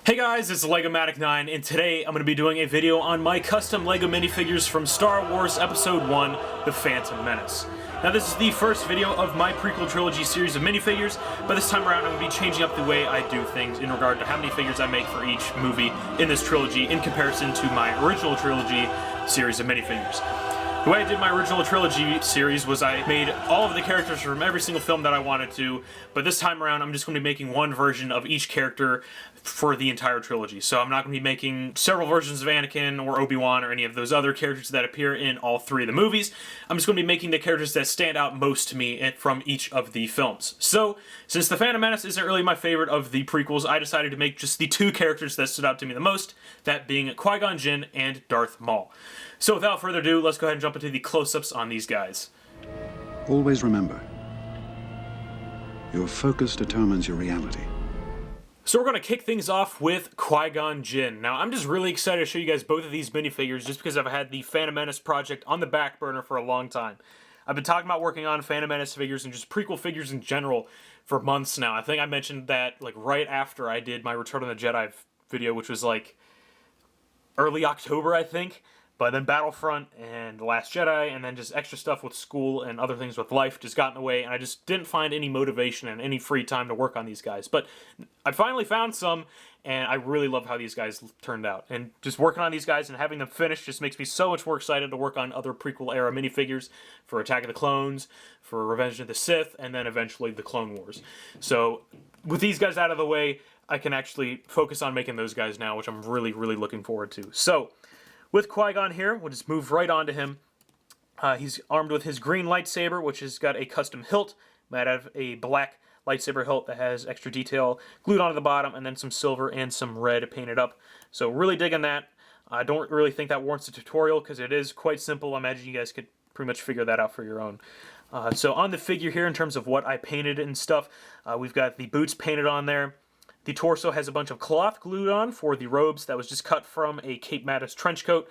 Hey guys, it's LegoMatic9, and today I'm going to be doing a video on my custom LEGO minifigures from Star Wars Episode 1, The Phantom Menace. Now this is the first video of my prequel trilogy series of minifigures, but this time around I'm going to be changing up the way I do things in regard to how many figures I make for each movie in this trilogy in comparison to my original trilogy series of minifigures. The way I did my original trilogy series was I made all of the characters from every single film that I wanted to, but this time around I'm just going to be making one version of each character for the entire trilogy. So I'm not going to be making several versions of Anakin or Obi-Wan or any of those other characters that appear in all three of the movies. I'm just going to be making the characters that stand out most to me from each of the films. So, since The Phantom Menace isn't really my favorite of the prequels, I decided to make just the two characters that stood out to me the most, that being Qui-Gon Jinn and Darth Maul. So without further ado, let's go ahead and jump into the close-ups on these guys. Always remember, your focus determines your reality. So we're going to kick things off with Qui-Gon Jinn. Now, I'm just really excited to show you guys both of these minifigures just because I've had the Phantom Menace project on the back burner for a long time. I've been talking about working on Phantom Menace figures and just prequel figures in general for months now. I think I mentioned that like right after I did my Return of the Jedi video, which was like early October, I think. But then Battlefront and The Last Jedi and then just extra stuff with school and other things with life just got in the way, and I just didn't find any motivation and any free time to work on these guys. But I finally found some, and I really love how these guys turned out. And just working on these guys and having them finished just makes me so much more excited to work on other prequel-era minifigures for Attack of the Clones, for Revenge of the Sith, and then eventually the Clone Wars. So with these guys out of the way, I can actually focus on making those guys now, which I'm really, really looking forward to. So with Qui-Gon here, we'll just move right on to him. He's armed with his green lightsaber, which has got a custom hilt made out of a black lightsaber hilt that has extra detail glued onto the bottom, and then some silver and some red painted up. So really digging that. I don't really think that warrants a tutorial because it is quite simple. I imagine you guys could pretty much figure that out for your own. So on the figure here, in terms of what I painted and stuff, we've got the boots painted on there. The torso has a bunch of cloth glued on for the robes that was just cut from a Cape Mattis trench coat.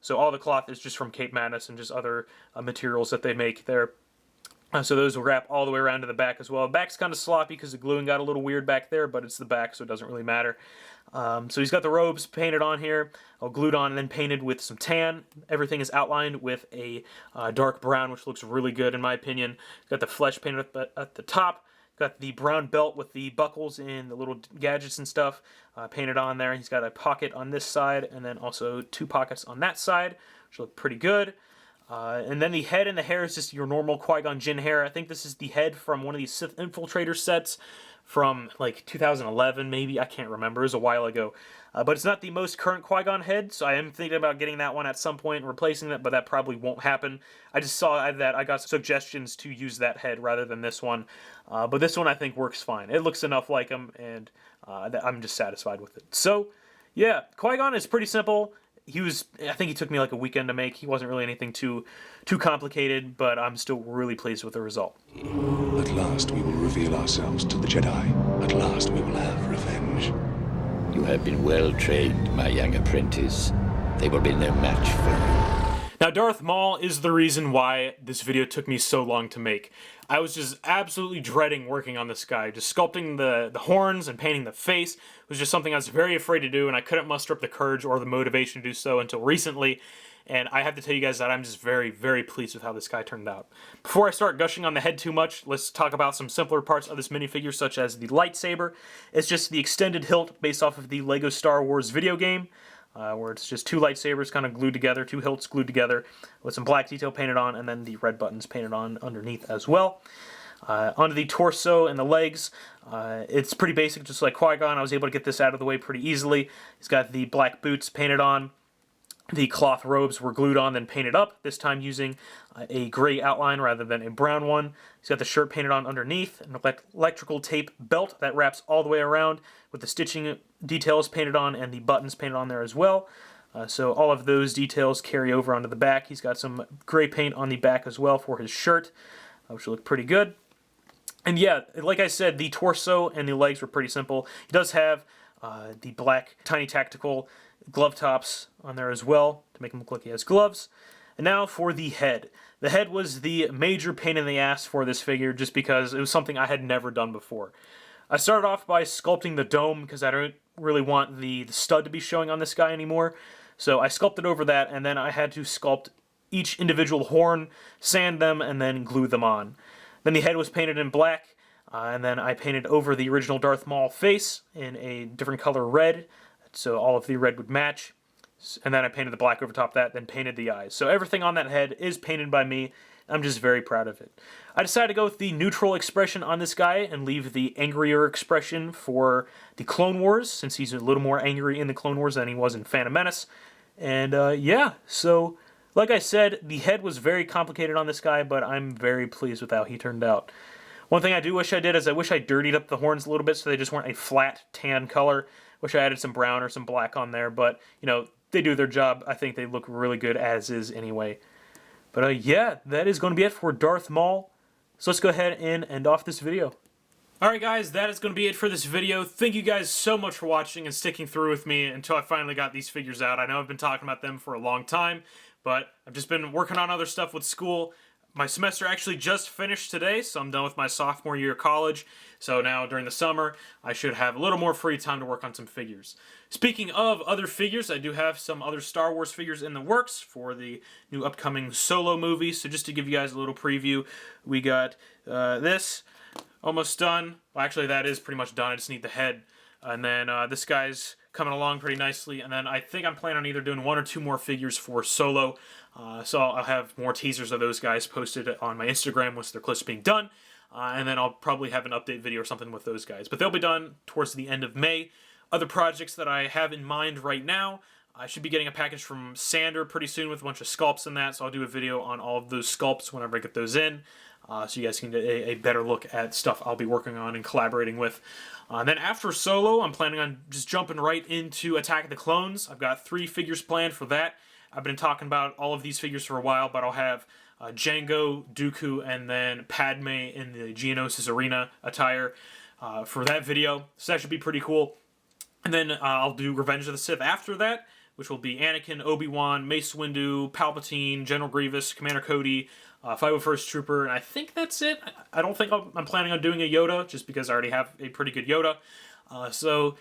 So all the cloth is just from Cape Mattis and just other materials that they make there. So those will wrap all the way around to the back as well. The back's kind of sloppy because the gluing got a little weird back there, but it's the back, so it doesn't really matter. So he's got the robes painted on here, all glued on and then painted with some tan. Everything is outlined with a dark brown, which looks really good in my opinion. He's got the flesh painted at the top. Got the brown belt with the buckles and the little gadgets and stuff painted on there. He's got a pocket on this side and then also two pockets on that side, which look pretty good. And then the head and the hair is just your normal Qui-Gon Jinn hair. I think this is the head from one of these Sith Infiltrator sets from like 2011 maybe. I can't remember. It was a while ago. But it's not the most current Qui-Gon head, so I am thinking about getting that one at some point and replacing that, but that probably won't happen. I just saw that I got suggestions to use that head rather than this one. But this one I think works fine. It looks enough like him, and I'm just satisfied with it. So, yeah, Qui-Gon is pretty simple. I think he took me like a weekend to make. He wasn't really anything too complicated, but I'm still really pleased with the result. At last we will reveal ourselves to the Jedi. At last we will have revenge. You have been well trained, my young apprentice. They will be no match for you. Now, Darth Maul is the reason why this video took me so long to make. I was just absolutely dreading working on this guy. Just sculpting the horns and painting the face was just something I was very afraid to do, and I couldn't muster up the courage or the motivation to do so until recently. And I have to tell you guys that I'm just very, very pleased with how this guy turned out. Before I start gushing on the head too much, let's talk about some simpler parts of this minifigure, such as the lightsaber. It's just the extended hilt based off of the LEGO Star Wars video game, where it's just two lightsabers kind of glued together, two hilts glued together, with some black detail painted on, and then the red buttons painted on underneath as well. Onto the torso and the legs, it's pretty basic, just like Qui-Gon. I was able to get this out of the way pretty easily. He's got the black boots painted on. The cloth robes were glued on, then painted up, this time using a gray outline rather than a brown one. He's got the shirt painted on underneath, an electrical tape belt that wraps all the way around with the stitching details painted on and the buttons painted on there as well. So all of those details carry over onto the back. He's got some gray paint on the back as well for his shirt, which will look pretty good. And yeah, like I said, the torso and the legs were pretty simple. He does have the black tiny tactical glove tops on there as well to make him look like he has gloves. And now for the head. The head was the major pain in the ass for this figure just because it was something I had never done before. I started off by sculpting the dome because I don't really want the stud to be showing on this guy anymore. So I sculpted over that, and then I had to sculpt each individual horn, sand them, and then glue them on. Then the head was painted in black, and then I painted over the original Darth Maul face in a different color red, so all of the red would match. And then I painted the black over top of that, then painted the eyes. So everything on that head is painted by me. I'm just very proud of it. I decided to go with the neutral expression on this guy and leave the angrier expression for the Clone Wars, since he's a little more angry in the Clone Wars than he was in Phantom Menace. And yeah, so like I said, the head was very complicated on this guy, but I'm very pleased with how he turned out. One thing I do wish I did is I wish I dirtied up the horns a little bit so they just weren't a flat tan color. Wish I added some brown or some black on there, but, you know, they do their job. I think they look really good as is anyway. But yeah, that is going to be it for Darth Maul. So let's go ahead and end off this video. Alright guys, that is going to be it for this video. Thank you guys so much for watching and sticking through with me until I finally got these figures out. I know I've been talking about them for a long time, but I've just been working on other stuff with school. My semester actually just finished today, so I'm done with my sophomore year of college. So now during the summer, I should have a little more free time to work on some figures. Speaking of other figures, I do have some other Star Wars figures in the works for the new upcoming Solo movie. So just to give you guys a little preview, we got this almost done. Well, actually, that is pretty much done. I just need the head. And then this guy's coming along pretty nicely. And then I think I'm planning on either doing 1 or 2 more figures for Solo. So I'll have more teasers of those guys posted on my Instagram once their clips being done. And then I'll probably have an update video or something with those guys. But they'll be done towards the end of May. Other projects that I have in mind right now, I should be getting a package from Sander pretty soon with a bunch of sculpts in that. So I'll do a video on all of those sculpts whenever I get those in. So you guys can get a better look at stuff I'll be working on and collaborating with. And then after Solo, I'm planning on just jumping right into Attack of the Clones. I've got 3 figures planned for that. I've been talking about all of these figures for a while, but I'll have Jango, Dooku, and then Padme in the Geonosis Arena attire for that video. So that should be pretty cool. And then I'll do Revenge of the Sith after that, which will be Anakin, Obi-Wan, Mace Windu, Palpatine, General Grievous, Commander Cody, 501st Trooper, and I think that's it. I don't think I'm planning on doing a Yoda, just because I already have a pretty good Yoda. So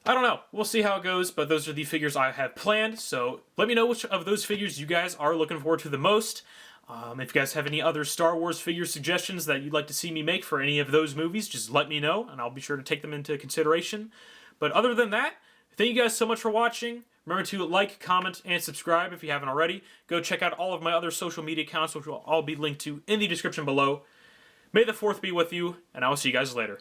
I don't know. We'll see how it goes, but those are the figures I have planned. So let me know which of those figures you guys are looking forward to the most. If you guys have any other Star Wars figure suggestions that you'd like to see me make for any of those movies, just let me know, and I'll be sure to take them into consideration. But other than that, thank you guys so much for watching. Remember to like, comment, and subscribe if you haven't already. Go check out all of my other social media accounts, which will all be linked to in the description below. May the 4th be with you, and I will see you guys later.